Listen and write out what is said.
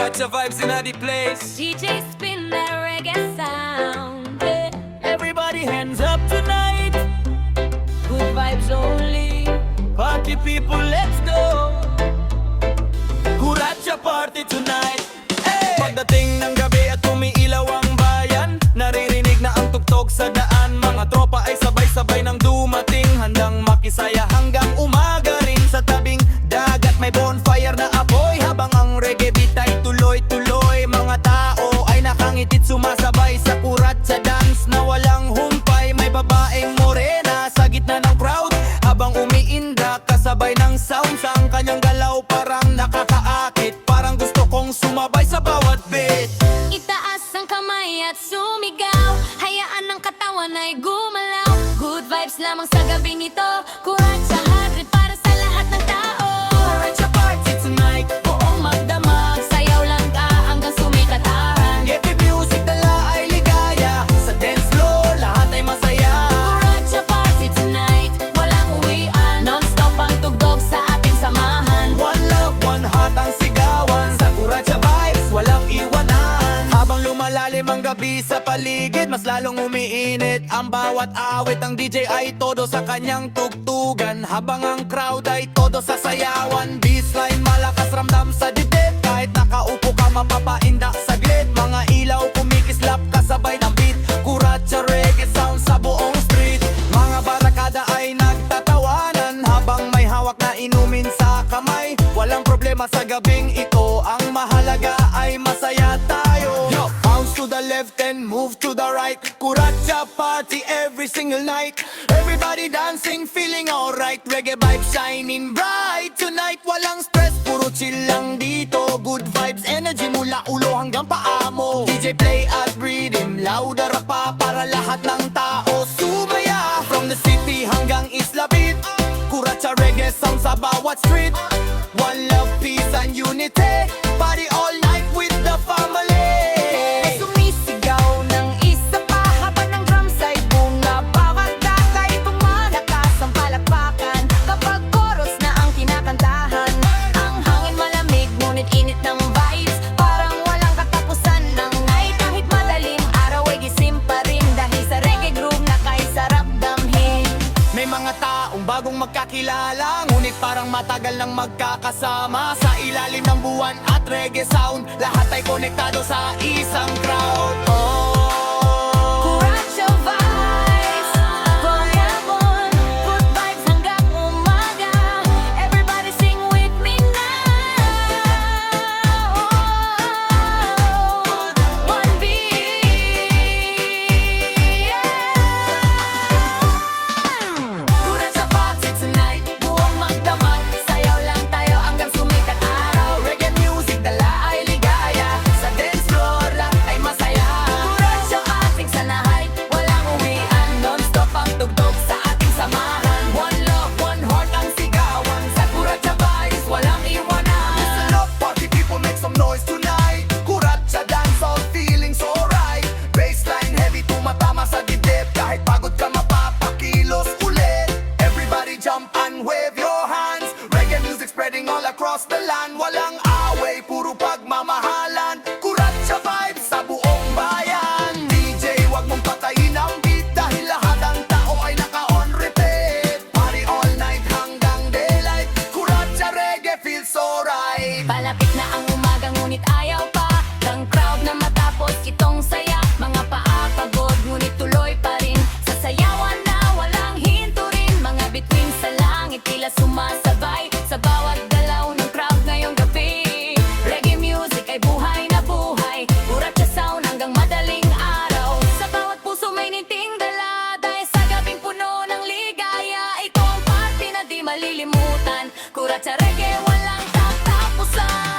Kuracha vibes in the place. DJ spin that reggae sound, yeah. Everybody hands up tonight. Good vibes only. Party people, let's go. Kuracha party tonight. Hey! Pagdating ng gabi at umiilaw ang bayan, naririnig na ang tugtog sa daan. Mga tropa ay sabay-sabay nang dumating, handang makisaya hanggang umaga rin. Sa tabing dagat may bonfire na apoy, habang ang reggae beat ay tuloy-tuloy. Mga tao ay nakangitit sumasabay sa Kuracha dance na walang humpay. May babaeng morena sa gitna ng crowd, habang umiinda kasabay ng sounds. Ang kanyang galaw parang nakakaakit, parang gusto kong sumabay sa bawat beat. Itaas ang kamay at sumigaw, hayaan ang katawan ay gumalaw. Good vibes lamang sa gabing ito. Kuracha hatred para sa lahat ng tao. Kuracha party tonight, buong magdamag. Sayaw lang ka hanggang sumikatahan. Happy music, dala ay ligaya. Sa dance floor, lahat ay masaya. Kuracha party tonight, walang uwian. Non-stop ang tugtog sa ating samahan. One love, one heart ang sigawan. Sa Kuracha vibes, walang iwanan. Habang lumalalim ang gabi sa paligid, mas lalong umiinit ang bawat awit. Ang DJ ay todo sa kanyang tugtugan, habang ang crowd ay todo sa sayawan. Baseline malakas ramdam sa dibdib, kahit nakaupo ka mapapainda saglit. Mga ilaw kumikislap kasabay ng beat. Kuracha reggae sound sa buong street. Mga barakada ay nagtatawanan, habang may hawak na inumin sa kamay. Walang problema sa gabing ito, ang mahalaga ay masaya tayo. Yo, bounce to the left and move to the right. Kuracha party every single night. Everybody dancing, feeling alright. Reggae vibes shining bright tonight. Walang stress, puro chill lang dito. Good vibes, energy mula ulo hanggang paa mo. DJ play at rhythm, louder pa para lahat ng tao sumaya. From the city hanggang Isla Beat, Kuracha reggae sound sa bawat street. One love, peace and unity. Party all night with the family. Sumisigaw ng isa pa, habang ng drums ay bunga. Bawat dakay pumalakas ang palakpakan, kapag chorus na ang kinakantahan. Ang hangin malamig, ngunit init ng vibes, parang walang katapusan ng night. Kahit madaling araw ay gising pa rin, dahil sa reggae groove na kay sarap damhin. May mga taong bagong magkakilala, ngunit parang matagal nang magkakasama. Sa ilalim ng buwan at reggae sound, lahat ay konektado sa isang crowd. Kuracha vibes, forever. Good vibes hanggang umaga. Everybody sing with me now. One beat, Kuracha party tonight, buong magdamag. Sayaw lang tayo hanggang sumikat araw. Reggae music, dala ay ligaya. Sa dance floor, lahat ay masaya. Kuracha ating sanahay, walang uwian. Non-stop ang tugtog sa ating samahan. One love, one heart ang sigawan. Sa Kuracha vibes, walang iwanan. Listen up, party people, make some noise tonight. Kuracha dance, all feeling so right. Baseline heavy, tumatama sa dibdib. Kahit pagod ka, mapapakilos ulit. Everybody jump and wave your hands. Reggae music spreading all across the land. Walang away, puro pagmamahalan. Kuracha vibes sa buong bayan. DJ, wag mong patayin ang beat, dahil lahat ang tao ay naka-on repeat. Party all night hanggang daylight. Kuracha reggae feels so right. Palapit na ang umaga, ngunit ayaw pa ng crowd na matapos itong saya. Mga paa pagod, ngunit tuloy pa rin sa sayawan na walang hinto rin. Mga bituin sa langit, tila sumasabay sa bawat galaw ng crowd ngayong gabi. Reggae music ay buhay na buhay. Kuracha sound hanggang madaling araw. Sa bawat puso may ninting dala, dahil sa gabing puno ng ligaya. Ito ang party na di malilimutan. Kuracha reggae, walang katapusan.